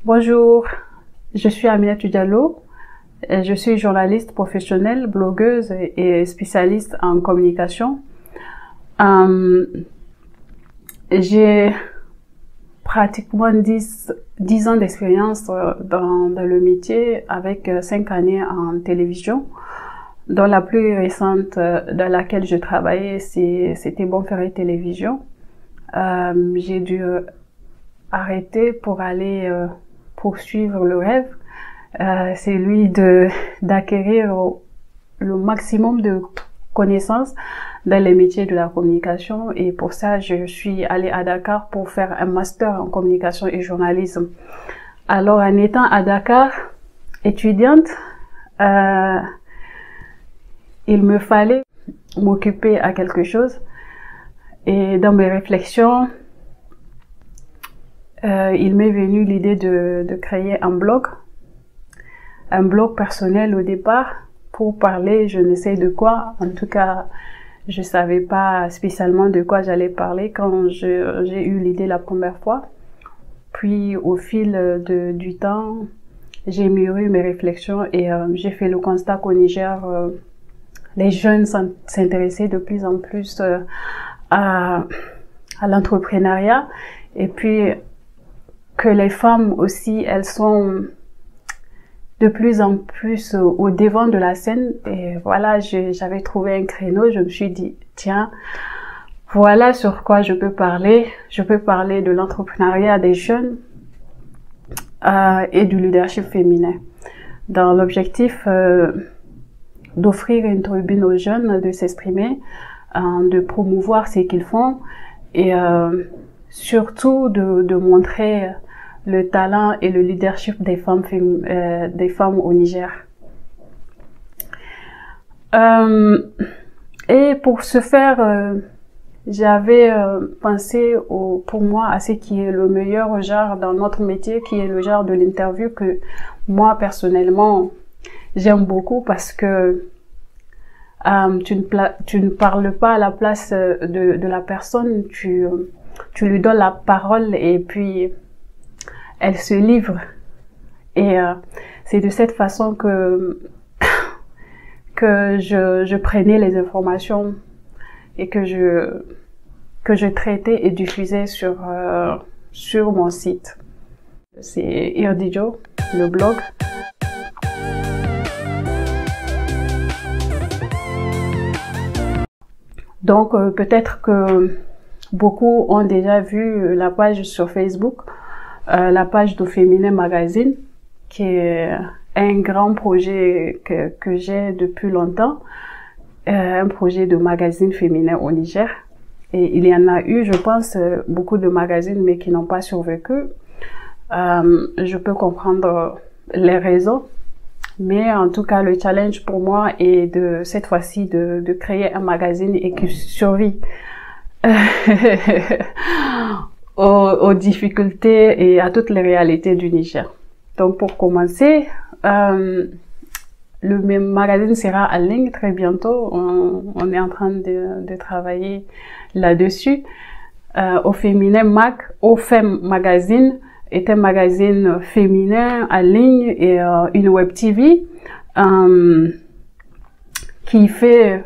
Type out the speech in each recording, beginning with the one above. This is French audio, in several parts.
Bonjour, je suis Aminata Diallo. Je suis journaliste professionnelle, blogueuse et spécialiste en communication. J'ai pratiquement 10 ans d'expérience dans le métier avec 5 années en télévision, dont la plus récente dans laquelle je travaillais, c'était Bon Ferré Télévision. J'ai dû arrêter pour aller poursuivre le rêve, c'est lui d'acquérir le maximum de connaissances dans les métiers de la communication, et pour ça je suis allée à Dakar pour faire un master en communication et journalisme. Alors en étant à Dakar étudiante, il me fallait m'occuper à quelque chose, et dans mes réflexions il m'est venu l'idée de créer un blog personnel au départ, pour parler je ne sais de quoi. En tout cas, je savais pas spécialement de quoi j'allais parler quand j'ai eu l'idée la première fois. Puis au fil du temps, j'ai mûri mes réflexions et j'ai fait le constat qu'au Niger, les jeunes s'intéressaient de plus en plus à l'entrepreneuriat, et puis que les femmes aussi, elles sont de plus en plus au devant de la scène. Et voilà, j'avais trouvé un créneau, je me suis dit, tiens, voilà sur quoi je peux parler. Je peux parler de l'entrepreneuriat des jeunes et du leadership féminin, dans l'objectif d'offrir une tribune aux jeunes, de s'exprimer, de promouvoir ce qu'ils font, et surtout de montrer le talent et le leadership des femmes au Niger. Et pour ce faire, j'avais pensé pour moi à ce qui est le meilleur genre dans notre métier, qui est le genre de l'interview que moi personnellement j'aime beaucoup, parce que tu ne parles pas à la place de la personne, tu lui donnes la parole et puis elle se livre. Et c'est de cette façon que je prenais les informations et que je traitais et diffusais sur mon site. C'est Irdijo, le blog. Donc peut-être que beaucoup ont déjà vu la page sur Facebook, la page de Féminin Magazine, qui est un grand projet que j'ai depuis longtemps, un projet de magazine féminin au Niger. Et il y en a eu, je pense, beaucoup de magazines, mais qui n'ont pas survécu. Je peux comprendre les raisons, mais en tout cas, le challenge pour moi est cette fois-ci de créer un magazine et qui survit aux difficultés et à toutes les réalités du Niger. Donc pour commencer, le magazine sera en ligne très bientôt. On est en train de travailler là-dessus. Au féminin au Femme Magazine est un magazine féminin en ligne et une web TV qui fait,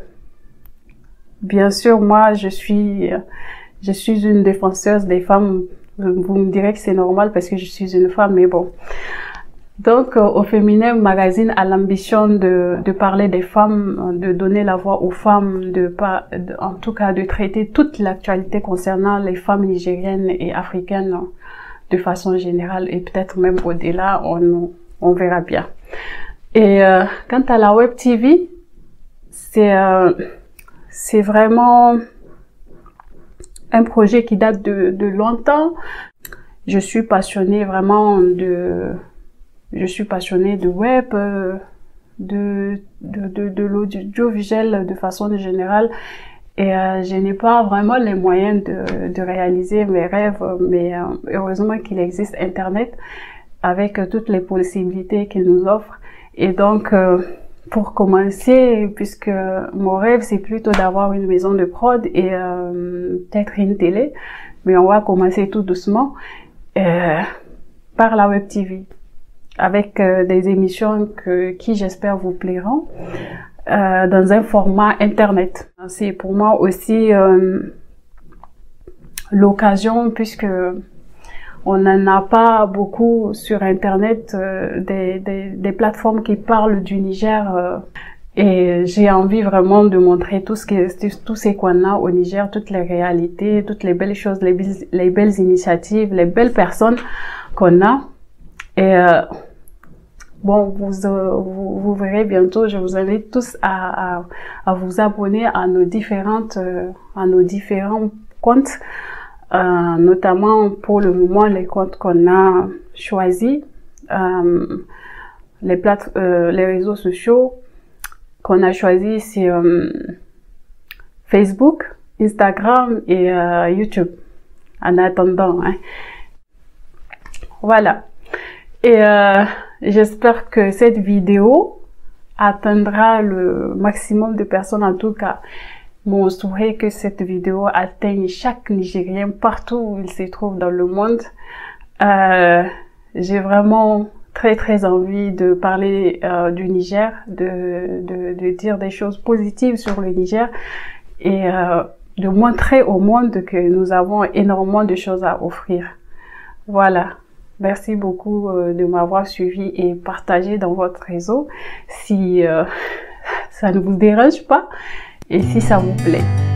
bien sûr, moi je suis une défenseuse des femmes. Vous me direz que c'est normal parce que je suis une femme, mais bon. Donc, au Féminin Magazine a l'ambition de parler des femmes, de donner la voix aux femmes, en tout cas de traiter toute l'actualité concernant les femmes nigériennes et africaines de façon générale, et peut-être même au-delà, on verra bien. Et quant à la Web TV, c'est vraiment un projet qui date de longtemps. Je suis passionnée vraiment je suis passionnée de web, de l'audiovisuel de façon générale, et je n'ai pas vraiment les moyens de réaliser mes rêves, mais heureusement qu'il existe Internet avec toutes les possibilités qu'il nous offre. Et donc pour commencer, puisque mon rêve c'est plutôt d'avoir une maison de prod et peut-être une télé, mais on va commencer tout doucement. par la Web TV, avec des émissions qui j'espère vous plairont, dans un format internet. C'est pour moi aussi l'occasion, puisque on n'en a pas beaucoup sur internet, des plateformes qui parlent du Niger, et j'ai envie vraiment de montrer tout ce qu'on a au Niger, toutes les réalités, toutes les belles choses, les belles initiatives, les belles personnes qu'on a. Et bon, vous verrez bientôt, je vous invite tous à vous abonner à nos différents comptes, notamment pour le moment les comptes qu'on a choisis, les réseaux sociaux qu'on a choisis, c'est Facebook, Instagram et YouTube, en attendant, hein. Voilà. Et j'espère que cette vidéo atteindra le maximum de personnes. En tout cas, mon souhait est que cette vidéo atteigne chaque Nigérien partout où il se trouve dans le monde. J'ai vraiment très envie de parler du Niger, de dire des choses positives sur le Niger et de montrer au monde que nous avons énormément de choses à offrir. Voilà. Merci beaucoup de m'avoir suivi et partagé dans votre réseau si ça ne vous dérange pas et si ça vous plaît.